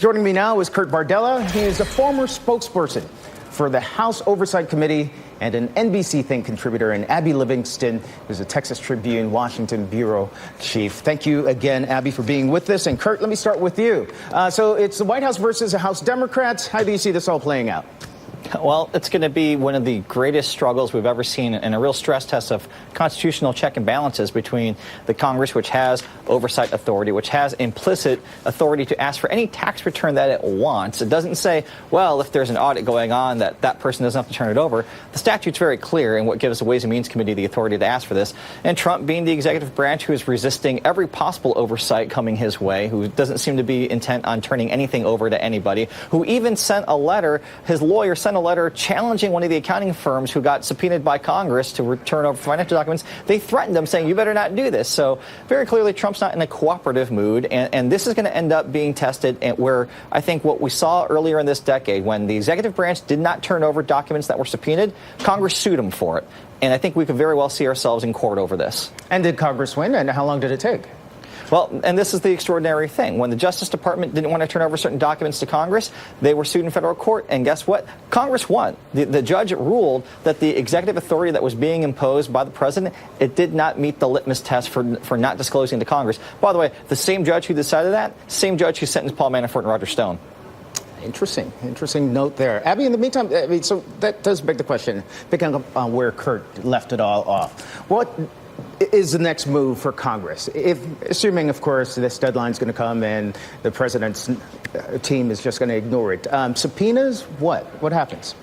Joining me now is Kurt Bardella. He is a former spokesperson for the House Oversight Committee and an NBC Think contributor, and Abby Livingston, who's a Texas Tribune Washington bureau chief. Thank you again, Abby, for being with us. And Kurt, let me start with you. So it's the White House versus the House Democrats. How do you see this all playing out? Well, it's going to be one of the greatest struggles we've ever seen, and a real stress test of constitutional check and balances between the Congress, which has oversight authority, which has implicit authority to ask for any tax return that it wants. It doesn't say, well, if there's an audit going on, that person doesn't have to turn it over. The statute's very clear in what gives the Ways and Means Committee the authority to ask for this. And Trump, being the executive branch who is resisting every possible oversight coming his way, who doesn't seem to be intent on turning anything over to anybody, who even sent a letter, his lawyer sent a letter challenging one of the accounting firms who got subpoenaed by Congress to return over financial documents. They threatened them, saying, you better not do this. So very clearly, Trump's not in a cooperative mood, and this is going to end up being tested where I think what we saw earlier in this decade, when the executive branch did not turn over documents that were subpoenaed, Congress sued them for it. And I think we could very well see ourselves in court over this. And did Congress win, and how long did it take? Well, and this is the extraordinary thing. When the Justice Department didn't want to turn over certain documents to Congress, they were sued in federal court. And guess what? Congress won. The judge ruled that the executive authority that was being imposed by the president, it did not meet the litmus test for not disclosing to Congress. By the way, the same judge who decided that, same judge who sentenced Paul Manafort and Roger Stone. Interesting note there. Abby, in the meantime, so that does beg the question, picking up on where Kurt left it all off. What is the next move for Congress? Assuming, of course, this deadline is going to come and the president's team is just going to ignore it. Subpoenas, what happens?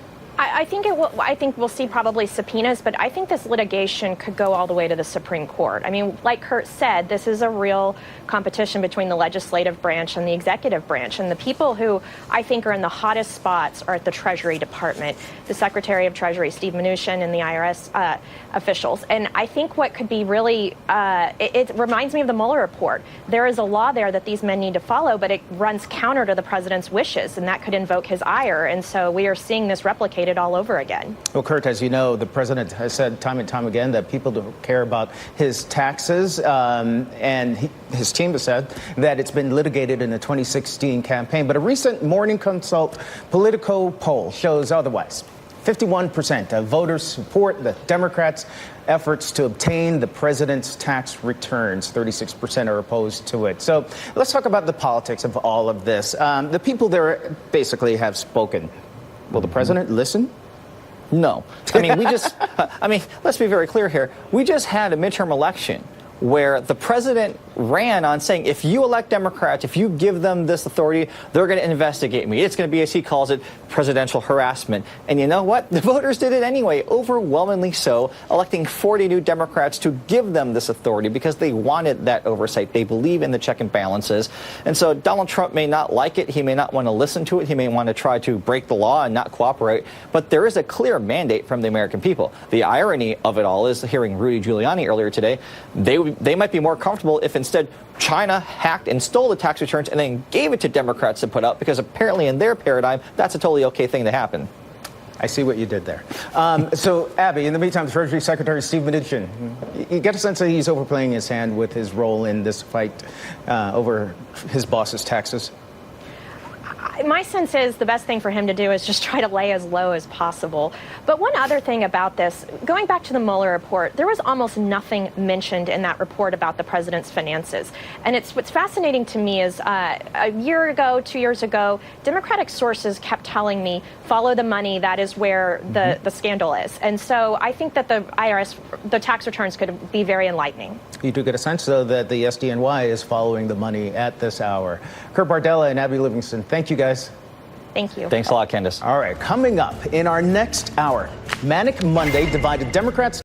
I think we'll see probably subpoenas, but I think this litigation could go all the way to the Supreme Court. I mean, like Kurt said, this is a real competition between the legislative branch and the executive branch. And the people who I think are in the hottest spots are at the Treasury Department, the Secretary of Treasury, Steve Mnuchin, and the IRS officials. And I think what could be really, it reminds me of the Mueller report. There is a law there that these men need to follow, but it runs counter to the president's wishes, and that could invoke his ire. And so we are seeing this replicated all over again. Well, Kurt, as you know, the president has said time and time again that people don't care about his taxes, and his team has said that it's been litigated in the 2016 campaign. But a recent Morning Consult Politico poll shows otherwise. 51% of voters support the Democrats' efforts to obtain the president's tax returns. 36% are opposed to it. So let's talk about the politics of all of this. The people there basically have spoken. Will the president listen? No. I mean, let's be very clear here. We just had a midterm election where the president ran on saying, if you elect Democrats, if you give them this authority, they're going to investigate me. It's going to be, as he calls it, presidential harassment. And you know what? The voters did it anyway, overwhelmingly so, electing 40 new Democrats to give them this authority because they wanted that oversight. They believe in the check and balances. And so Donald Trump may not like it. He may not want to listen to it. He may want to try to break the law and not cooperate. But there is a clear mandate from the American people. The irony of it all is, hearing Rudy Giuliani earlier today, they might be more comfortable if instead China hacked and stole the tax returns and then gave it to Democrats to put up, because apparently in their paradigm, that's a totally okay thing to happen. I see what you did there. So, Abby, in the meantime, the Treasury Secretary Steve Mnuchin, you get a sense that he's overplaying his hand with his role in this fight over his boss's taxes? My sense is the best thing for him to do is just try to lay as low as possible. But one other thing about this, going back to the Mueller report, there was almost nothing mentioned in that report about the president's finances. And what's fascinating to me is a year ago, 2 years ago, Democratic sources kept telling me, follow the money, that is where the scandal is. And so I think that the IRS, the tax returns could be very enlightening. You do get a sense, though, that the SDNY is following the money at this hour. Kurt Bardella and Abby Livingston, thank you, guys. Thank you. Thanks a lot, Candace. All right, coming up in our next hour, Manic Monday divided Democrats